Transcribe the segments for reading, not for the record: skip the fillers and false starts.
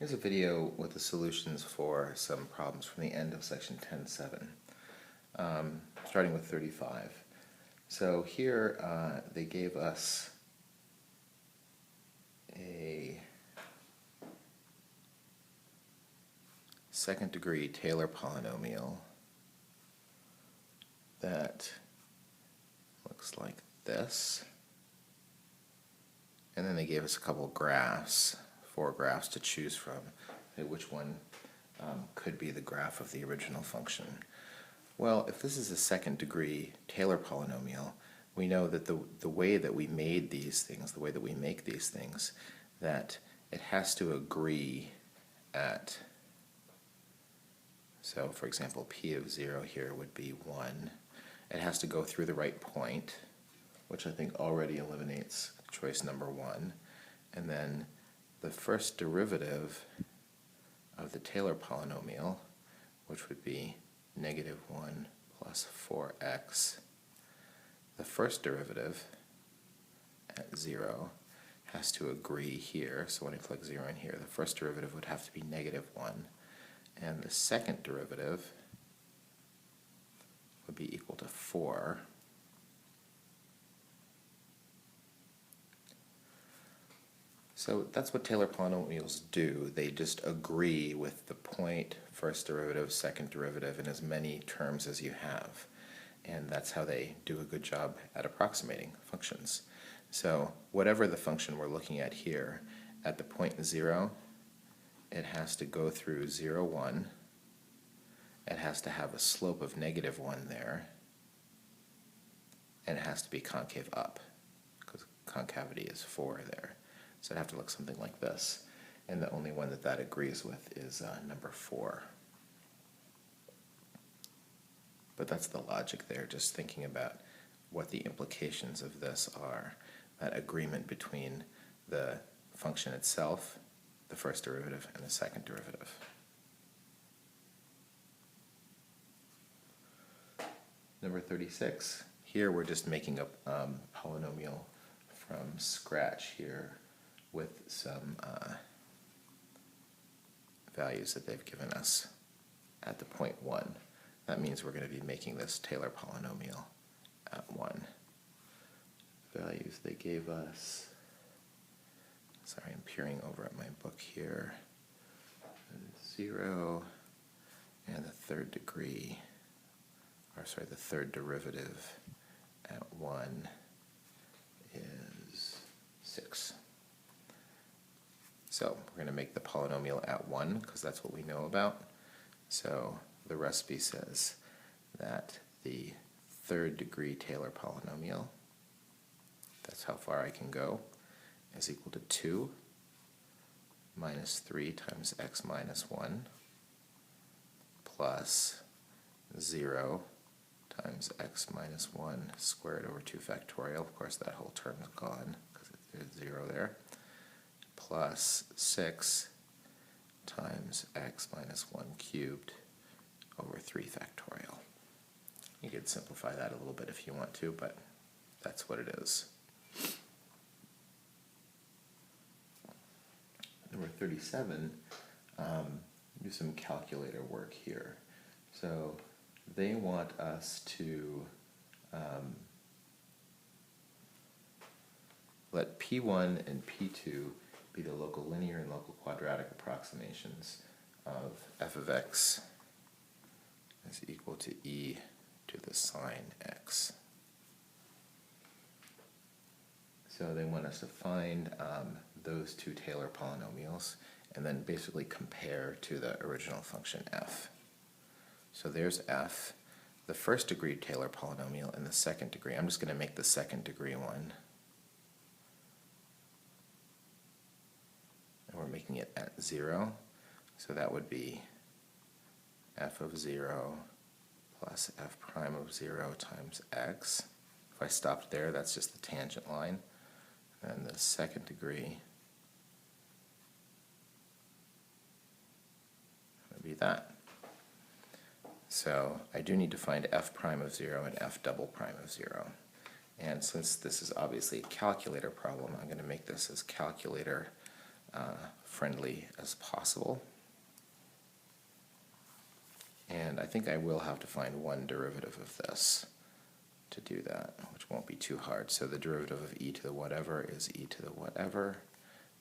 Here's a video with the solutions for some problems from the end of section 10.7, starting with 35. So here they gave us a second degree Taylor polynomial that looks like this. And then they gave us a couple graphs, 4 graphs to choose from, which one could be the graph of the original function. Well, if this is a second degree Taylor polynomial, we know that the way that we made these things, the way that we make these things, that it has to agree at, so for example, p of 0 here would be 1. It has to go through the right point, which I think already eliminates choice number 1. And then the first derivative of the Taylor polynomial, which would be negative 1 plus 4x, the first derivative at 0 has to agree here. So when I plug 0 in here, the first derivative would have to be negative 1. And the second derivative would be equal to 4. So that's what Taylor polynomials do. They just agree with the point, first derivative, second derivative, in as many terms as you have. And that's how they do a good job at approximating functions. So whatever the function we're looking at here, at the point 0, it has to go through 0, 1. It has to have a slope of negative 1 there. And it has to be concave up, because concavity is 4 there. So it'd have to look something like this. And the only one that agrees with is number 4. But that's the logic there, just thinking about what the implications of this are. That agreement between the function itself, the first derivative, and the second derivative. Number 36. Here we're just making a polynomial from scratch here with some values that they've given us at the point 1. That means we're going to be making this Taylor polynomial at 1. Values they gave us, sorry, I'm peering over at my book here, 0, and the third degree, or sorry, the third derivative at 1 is 6. So we're going to make the polynomial at 1 because that's what we know about. So the recipe says that the third degree Taylor polynomial, that's how far I can go, is equal to 2 minus 3 times x minus 1 plus 0 times x minus 1 squared over 2 factorial. Of course, that whole term is gone because there's 0 there. Plus 6 times x minus 1 cubed over 3 factorial. You could simplify that a little bit if you want to, but that's what it is. Number 37, do some calculator work here. So they want us to let P1 and P2 be the local linear and local quadratic approximations of f of x is equal to e to the sine x. So they want us to find those two Taylor polynomials and then basically compare to the original function f. So there's f, the first degree Taylor polynomial, and the second degree. I'm just going to make the second degree one. And we're making it at 0. So that would be f of 0 plus f prime of 0 times x. If I stopped there, that's just the tangent line. And the second degree would be that. So I do need to find f prime of 0 and f double prime of 0. And since this is obviously a calculator problem, I'm going to make this as calculator friendly as possible. And I think I will have to find one derivative of this to do that, which won't be too hard. So the derivative of e to the whatever is e to the whatever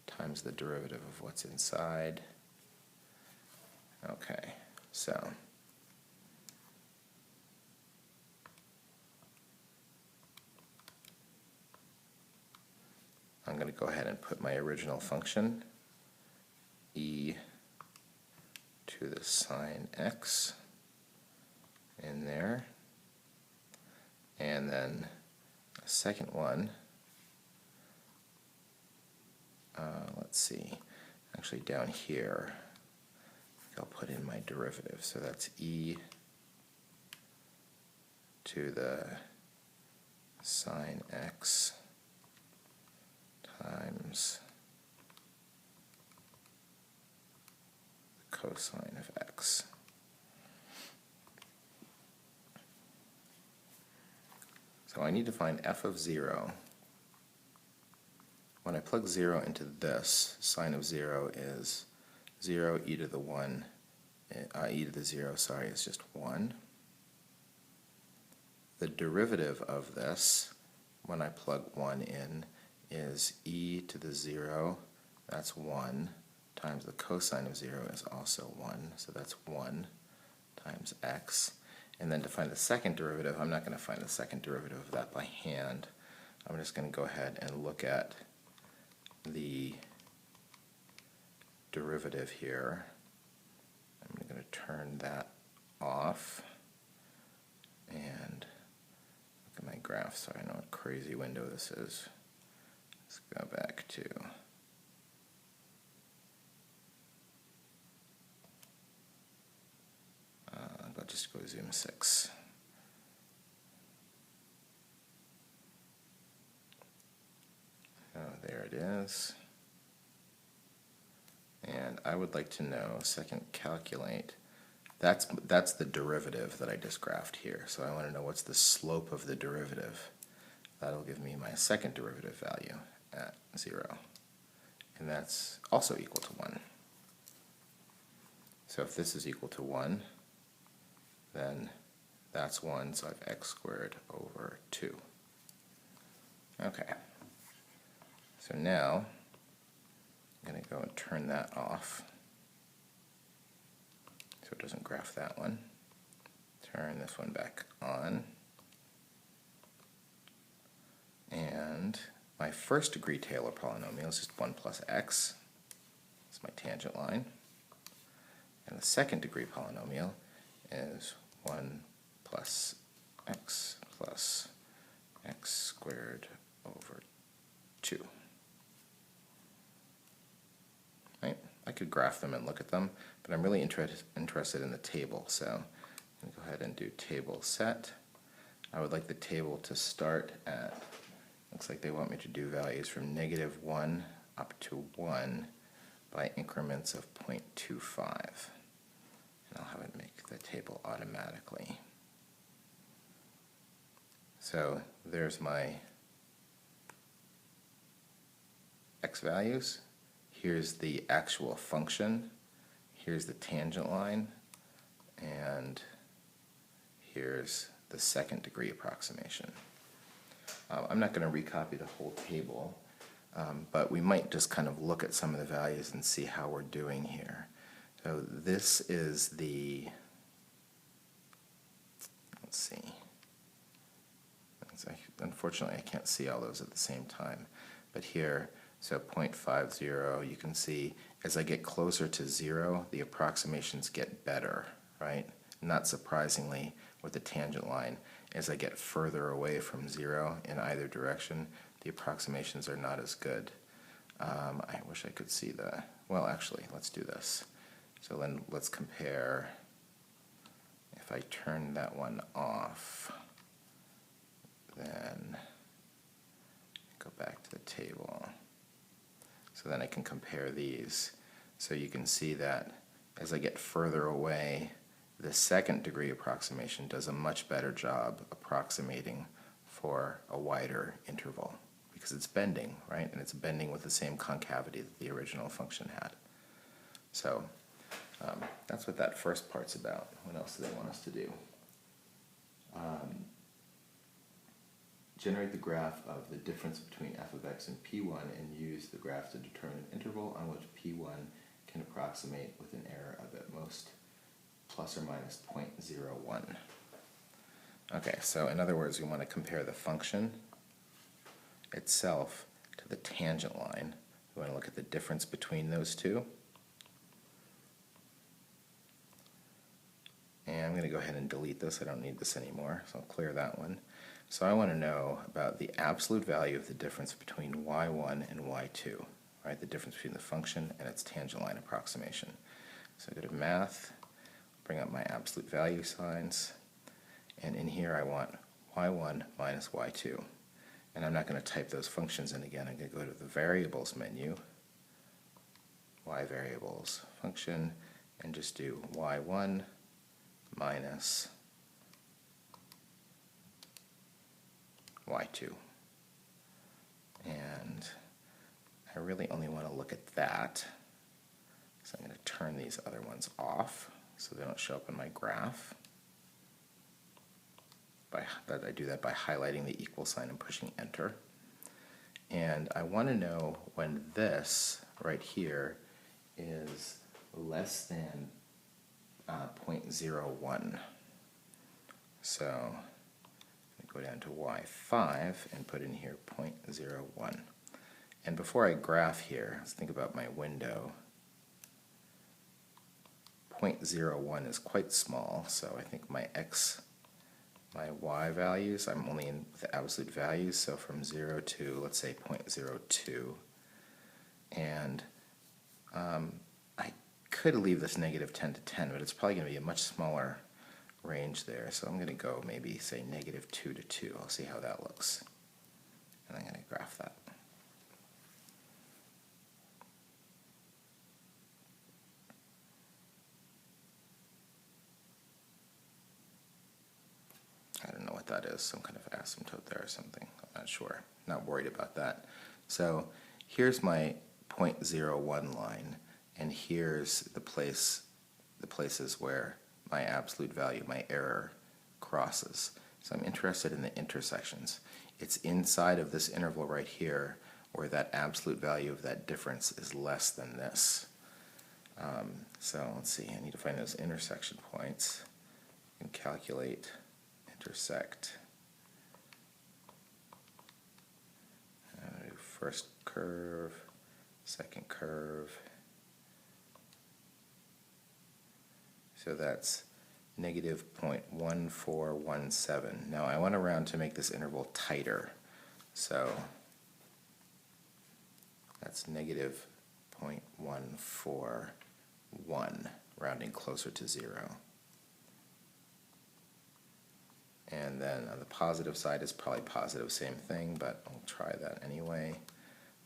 times the derivative of what's inside. Okay, so I'm going to go ahead and put my original function, e to the sine x, in there. And then a second one, let's see, actually down here, I'll put in my derivative. So that's e to the sine x times the cosine of x. So I need to find f of 0. When I plug 0 into this, sine of 0 is 0, e to the 1, e to the 0, sorry, is just 1. The derivative of this, when I plug 1 in, is e to the 0, that's 1, times the cosine of 0 is also 1, so that's 1 times x. And then to find the second derivative, I'm not going to find the second derivative of that by hand. I'm just going to go ahead and look at the derivative here. I'm going to turn that off and look at my graph. Sorry, I know what a crazy window this is. Let's go back to I'll just go zoom 6. Oh, there it is. And I would like to know, second calculate, that's the derivative that I just graphed here. So I want to know what's the slope of the derivative. That'll give me my second derivative value at 0. And that's also equal to 1. So if this is equal to 1, then that's 1, so I have x squared over 2. Okay. So now I'm going to go and turn that off so it doesn't graph that one. Turn this one back on. And my first degree Taylor polynomial is just 1 plus x. That's my tangent line. And the second degree polynomial is 1 plus x squared over 2. Right? I could graph them and look at them, but I'm really interested in the table. So I'm going to go ahead and do table set. I would like the table to start at, looks like they want me to do values from -1 up to 1 by increments of 0.25. And I'll have it make the table automatically. So there's my x values. Here's the actual function. Here's the tangent line. And here's the second degree approximation. I'm not going to recopy the whole table, but we might just kind of look at some of the values and see how we're doing here. So this is the, let's see, unfortunately I can't see all those at the same time, but here, so 0.50, you can see as I get closer to 0, the approximations get better, right? Not surprisingly, with the tangent line, as I get further away from 0 in either direction, the approximations are not as good. I wish I could see the, well actually, let's do this. So then let's compare, if I turn that one off, then go back to the table. So then I can compare these. So you can see that as I get further away, the second degree approximation does a much better job approximating for a wider interval because it's bending, right? And it's bending with the same concavity that the original function had. So that's what that first part's about. What else do they want us to do? Generate the graph of the difference between f of x and p1 and use the graph to determine an interval on which p1 can approximate with an error of at most plus or minus 0.01. Okay, so in other words, we want to compare the function itself to the tangent line. We want to look at the difference between those two. And I'm going to go ahead and delete this. I don't need this anymore, so I'll clear that one. So I want to know about the absolute value of the difference between y1 and y2, right? The difference between the function and its tangent line approximation. So I go to math, bring up my absolute value signs, and in here I want y1 minus y2. And I'm not going to type those functions in again. I'm going to go to the variables menu, y variables function, and just do y1 minus y2. And I really only want to look at that. So I'm going to turn these other ones off so they don't show up in my graph. I do that by highlighting the equal sign and pushing enter. And I want to know when this right here is less than 0.01. So go down to y5 and put in here 0.01. And before I graph here, let's think about my window. 0.01 is quite small, so I think my y values, I'm only in the absolute values, so from 0 to, let's say, 0.02. And I could leave this negative 10 to 10, but it's probably going to be a much smaller range there. So I'm going to go maybe, say, negative 2 to 2. I'll see how that looks. And I'm going to graph that. I don't know what that is, some kind of asymptote there or something. I'm not sure. Not worried about that. So here's my 0.01 line, and here's the places where my absolute value, my error, crosses. So I'm interested in the intersections. It's inside of this interval right here where that absolute value of that difference is less than this. So let's see, I need to find those intersection points and calculate intersect. First curve, second curve. So that's negative 0.1417. Now I want to round to make this interval tighter. So that's negative 0.141, rounding closer to 0. And then on the positive side is probably positive, same thing, but I'll try that anyway.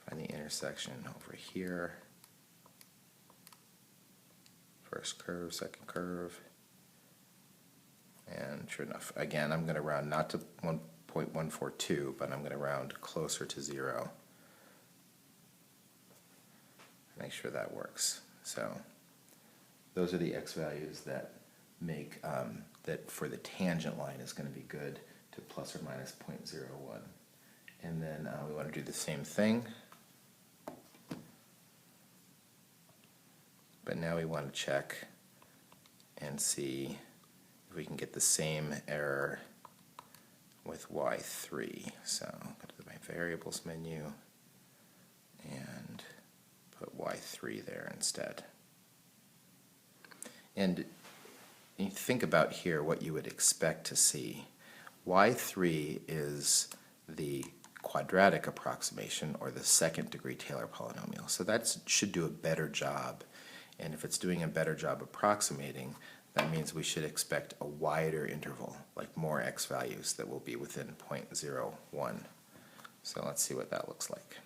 Find the intersection over here. First curve, second curve. And sure enough, again, I'm going to round not to 1.142, but I'm going to round closer to 0. Make sure that works. So those are the x values that make that for the tangent line is going to be good to plus or minus 0.01. And then we want to do the same thing. But now we want to check and see if we can get the same error with y3. So go to my variables menu and put y3 there instead. And you think about here what you would expect to see. y3 is the quadratic approximation, or the second degree Taylor polynomial. So that should do a better job. And if it's doing a better job approximating, that means we should expect a wider interval, like more x values that will be within 0.01. So let's see what that looks like.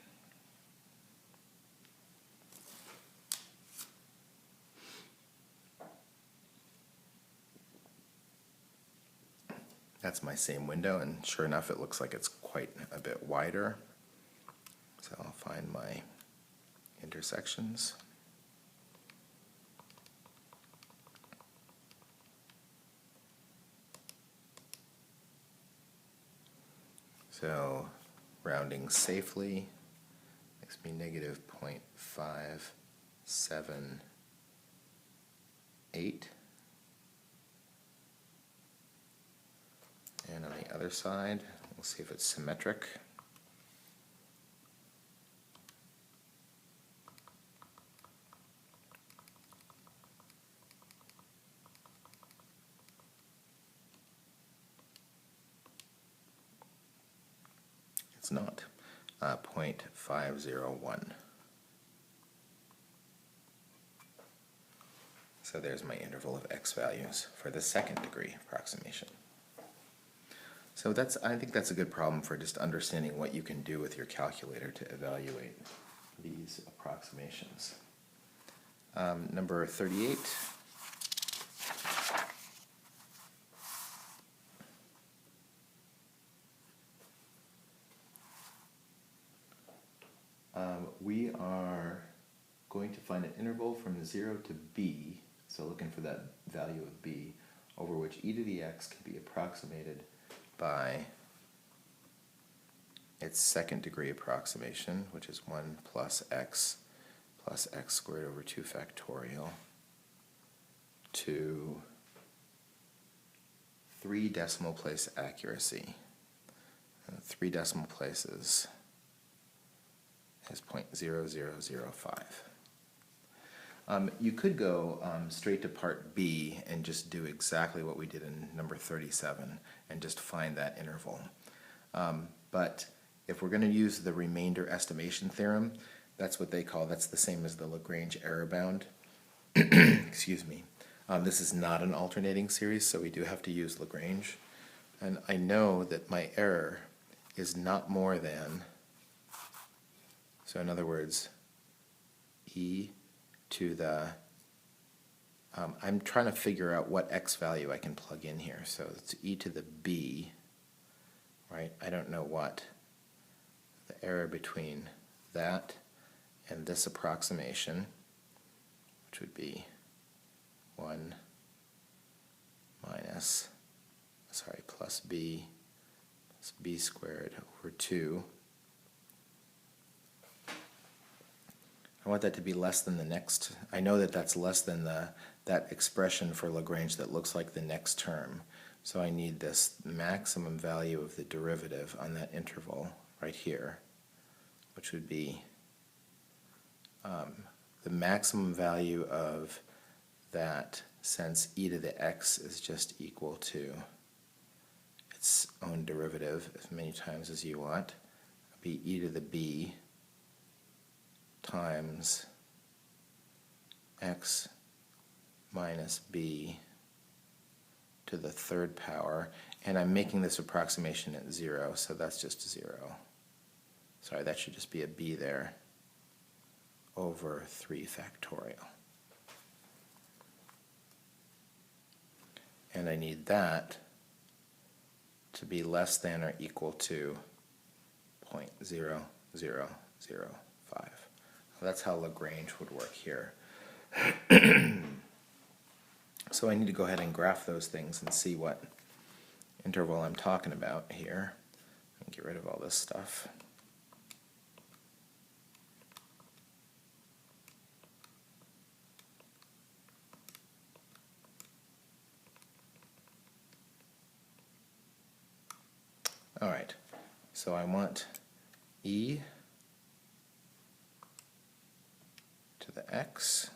That's my same window, and sure enough, it looks like it's quite a bit wider. find my intersections. So rounding safely makes me negative 0.578. And on the other side, we'll see if it's symmetric. It's not. 0.501. So there's my interval of x values for the second degree approximation. So I think that's a good problem for just understanding what you can do with your calculator to evaluate these approximations. Number 38. We are going to find an interval from 0 to b, so looking for that value of b, over which e to the x can be approximated by its second degree approximation, which is 1 plus x squared over 2 factorial, to 3 decimal place accuracy. 3 decimal places is 0.0005. You could go straight to part B and just do exactly what we did in number 37 and just find that interval. But if we're going to use the remainder estimation theorem, that's what they call, that's the same as the Lagrange error bound. Excuse me. This is not an alternating series, so we do have to use Lagrange. And I know that my error is not more than, so in other words, e to the, I'm trying to figure out what x value I can plug in here. So it's e to the b, right? I don't know what the error between that and this approximation, which would be 1 minus, plus b squared over 2. I want that to be less than the next. I know that that's less than that expression for Lagrange that looks like the next term. So I need this maximum value of the derivative on that interval right here, which would be the maximum value of that, since e to the x is just equal to its own derivative as many times as you want, be e to the b times x minus b to the third power, and I'm making this approximation at 0, so that's just 0. Sorry, that should just be a b there, over 3 factorial. And I need that to be less than or equal to 0.0005. That's how Lagrange would work here. So I need to go ahead and graph those things and see what interval I'm talking about here. And get rid of all this stuff. All right, so I want e to the x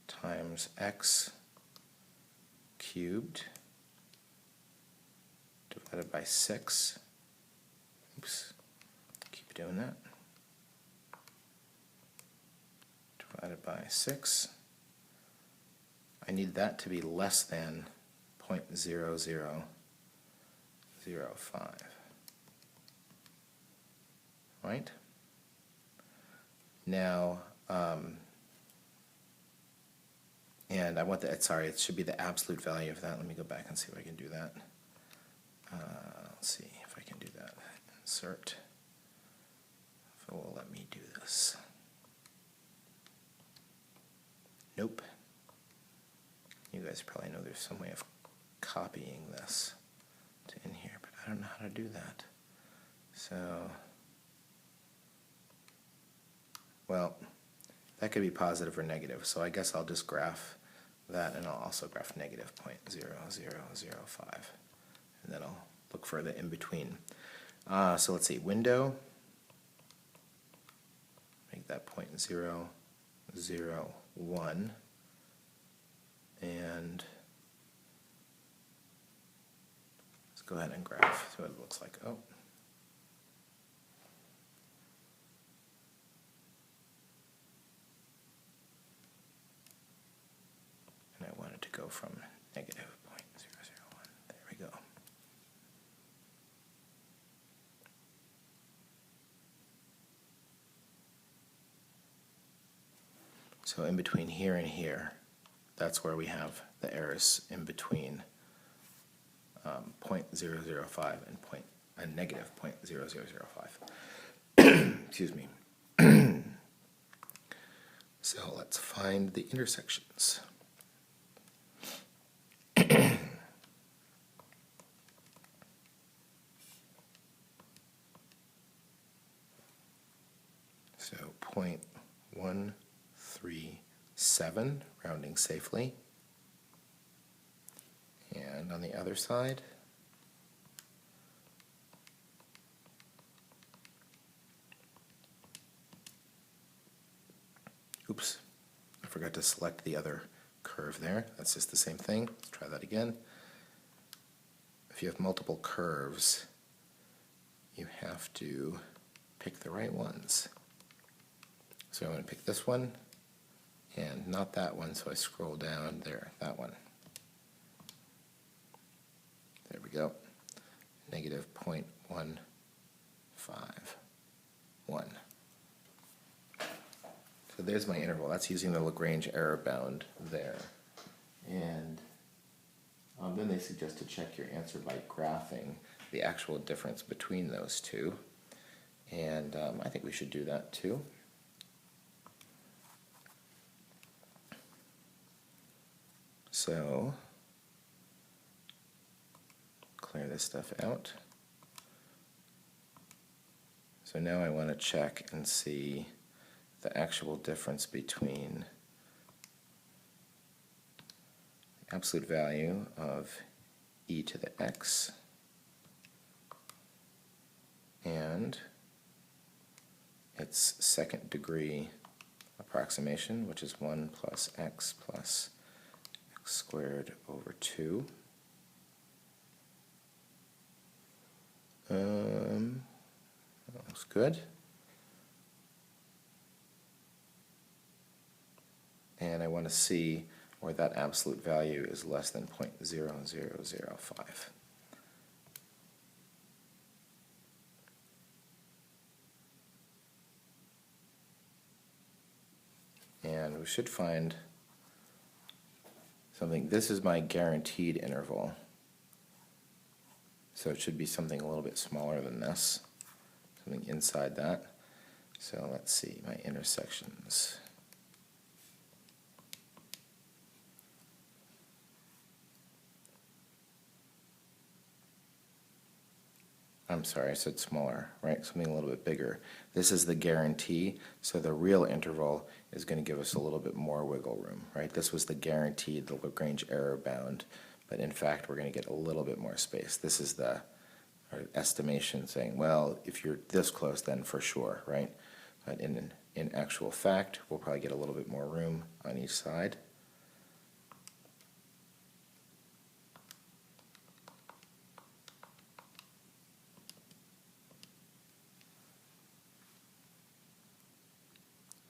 times x cubed divided by 6. Oops, keep doing that. Divided by 6. I need that to be less than 0.0005. Right? Now, and I want that, sorry, it should be the absolute value of that. Let me go back and see if I can do that. Let's see if I can do that. Insert So we'll let me do this. Nope. You guys probably know there's some way of copying this to in here, but I don't know how to do that. So, well, that could be positive or negative, so I guess I'll just graph that, and I'll also graph negative 0.0005, and then I'll look for the in between. So let's see, window, make that 0.001, and let's go ahead and graph, see what it looks like. Oh. And I want it to go from negative 0.001. There we go. So in between here and here, that's where we have the errors in between 0.005 and negative 0.0005. Excuse me. So let's find the intersections. So 0.137, rounding safely. And on the other side, oops, I forgot to select the other curve there. That's just the same thing. Let's try that again. If you have multiple curves, you have to pick the right ones. So I'm going to pick this one, and not that one, so I scroll down there, that one. There we go. Negative 0.151. So there's my interval. That's using the Lagrange error bound there. And then they suggest to check your answer by graphing the actual difference between those two. And I think we should do that too. So clear this stuff out. So now I want to check and see the actual difference between the absolute value of e to the x and its second degree approximation, which is 1 plus x squared over 2. That looks good. And I want to see where that absolute value is less than 0.0005. And we should find something. This is my guaranteed interval. So it should be something a little bit smaller than this, something inside that. So let's see, my intersections. I'm sorry, I said smaller, right? Something a little bit bigger. This is the guarantee, so the real interval is going to give us a little bit more wiggle room, right? This was the guaranteed, the Lagrange error bound, but in fact we're going to get a little bit more space. This is the estimation saying, well, if you're this close, then for sure, right? But in actual fact, we'll probably get a little bit more room on each side.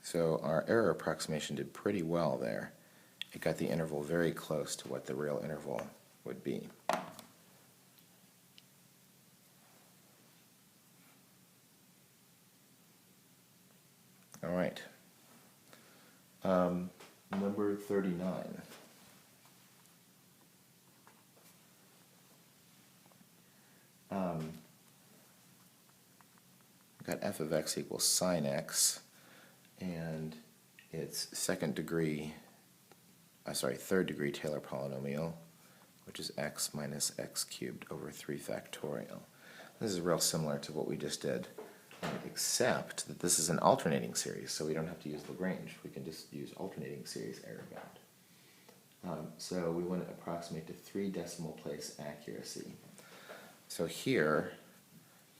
So our error approximation did pretty well there. It got the interval very close to what the real interval would be. All right. Number 39. got f of x equals sine x, and it's third degree Taylor polynomial, which is x minus x cubed over 3 factorial. This is real similar to what we just did, except that this is an alternating series, so we don't have to use Lagrange. We can just use alternating series error bound. So we want to approximate to 3 decimal place accuracy. So here,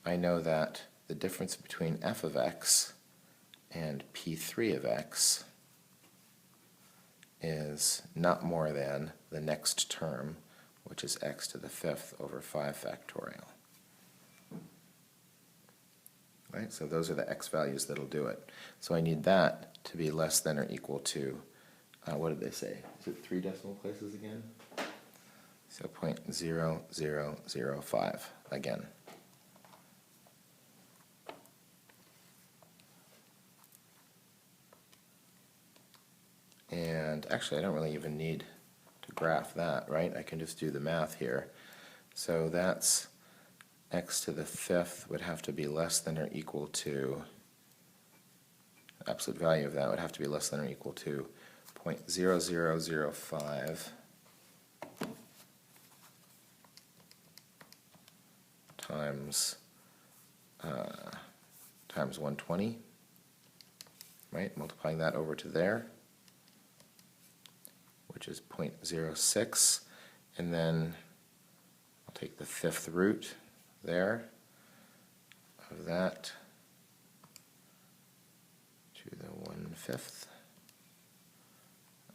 I know that the difference between f of x and p3 of x is not more than the next term, which is x to the 5th over 5 factorial. Right? So those are the x values that'll do it. So I need that to be less than or equal to, what did they say? Is it 3 decimal places again? So 0.0005 again. And actually, I don't really even need to graph that, right? I can just do the math here. So that's x to the 5th would have to be less than or equal to, the absolute value of that would have to be less than or equal to 0.0005 times 120, right? Multiplying that over to there, which is 0.06, and then I'll take the 5th root there of that to the 1/5.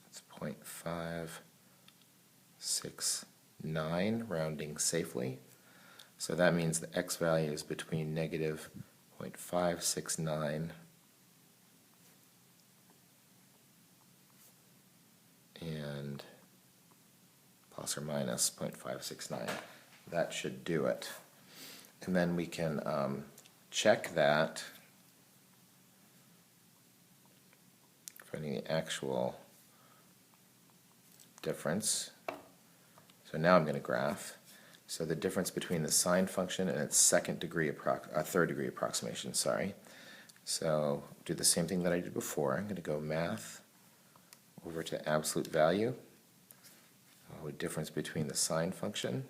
That's 0.569, rounding safely. So that means the x value is between negative 0.569 and plus or minus 0.569. That should do it. And then we can check that, finding the actual difference. So now I'm going to graph. So the difference between the sine function and its third degree approximation, sorry. So do the same thing that I did before. I'm going to go math over to absolute value, with difference between the sine function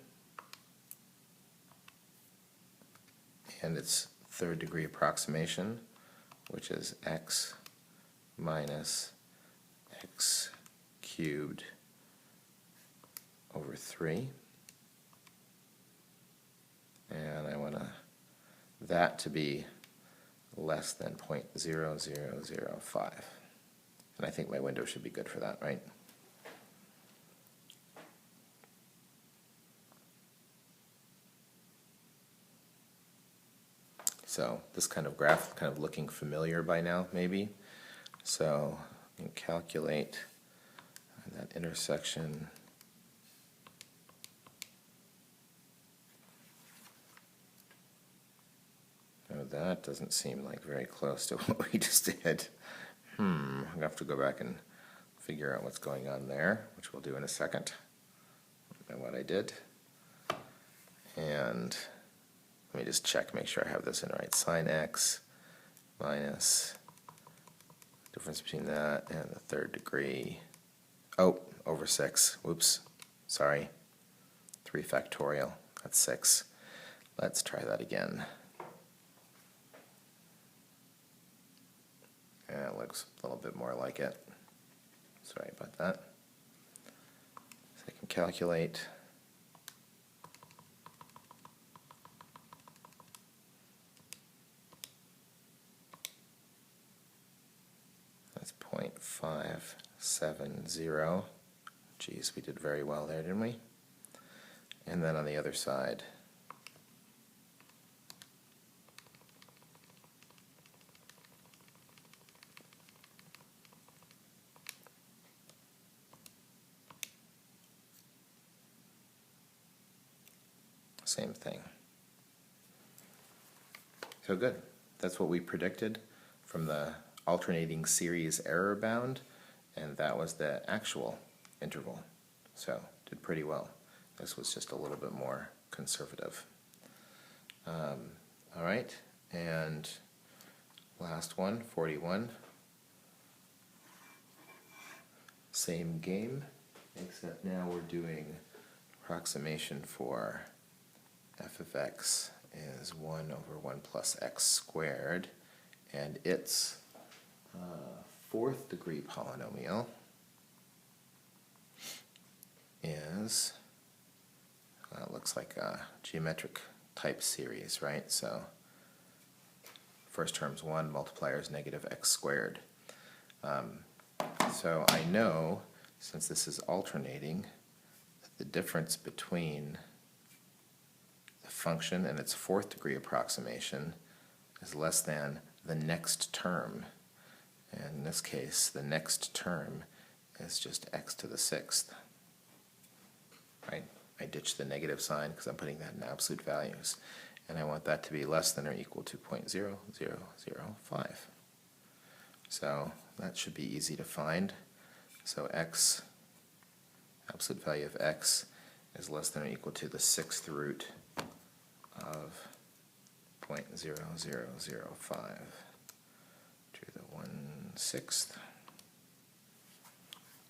and its third degree approximation, which is x minus x cubed over 3. And I want that to be less than 0.0005. And I think my window should be good for that, right? So this kind of graph kind of looking familiar by now, maybe. So you can calculate that intersection. Oh, that doesn't seem like very close to what we just did. I'm going to have to go back and figure out what's going on there, which we'll do in a second, and what I did. And let me just check, make sure I have this in right. Sine x minus difference between that and the third degree. Oh, over 6. Whoops. Sorry. 3 factorial. That's 6. Let's try that again. Yeah, it looks a little bit more like it. Sorry about that. So I can calculate. That's 0.570. Geez, we did very well there, didn't we? And then on the other side, same thing. So good. That's what we predicted from the alternating series error bound, and that was the actual interval. So did pretty well. This was just a little bit more conservative. All right, and Last one, 41. Same game, except now we're doing approximation for f of x is 1 over 1 plus x squared, and its fourth degree polynomial is, looks like a geometric type series, right? So first term's 1, multiplier is negative x squared. So I know, since this is alternating, that the difference between the function and its fourth degree approximation is less than the next term. And in this case, the next term is just x to the sixth. Right? I ditched the negative sign because I'm putting that in absolute values. And I want that to be less than or equal to 0.0005. So that should be easy to find. So x, absolute value of x, is less than or equal to the sixth root of 0.0005 to the 1/6.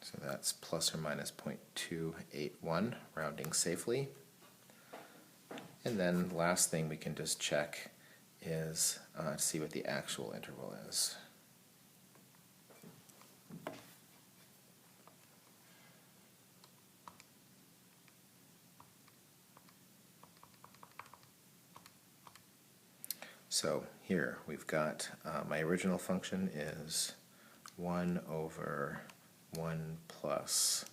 So that's plus or minus 0.281, rounding safely. And then the last thing we can just check is to see what the actual interval is. So here we've got my original function is 1 over 1 plus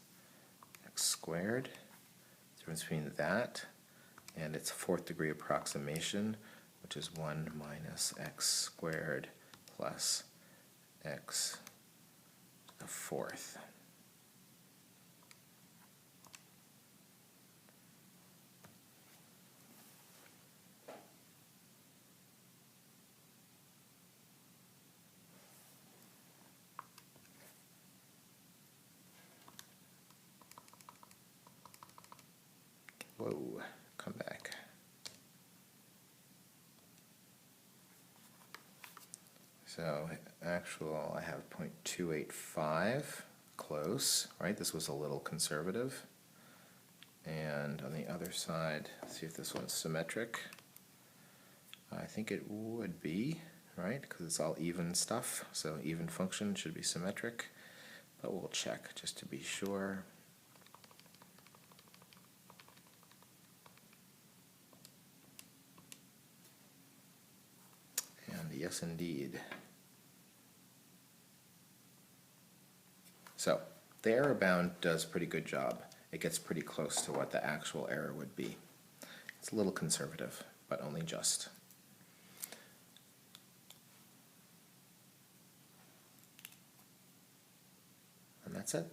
x squared. The difference between that and its fourth degree approximation, which is 1 minus x squared plus x to the fourth. Whoa, come back. So actual, I have 0.285, close, right? This was a little conservative. And on the other side, let's see if this one's symmetric. I think it would be, right? Because it's all even stuff, so even function should be symmetric. But we'll check just to be sure. Yes, indeed. So the error bound does a pretty good job. It gets pretty close to what the actual error would be. It's a little conservative, but only just. And that's it.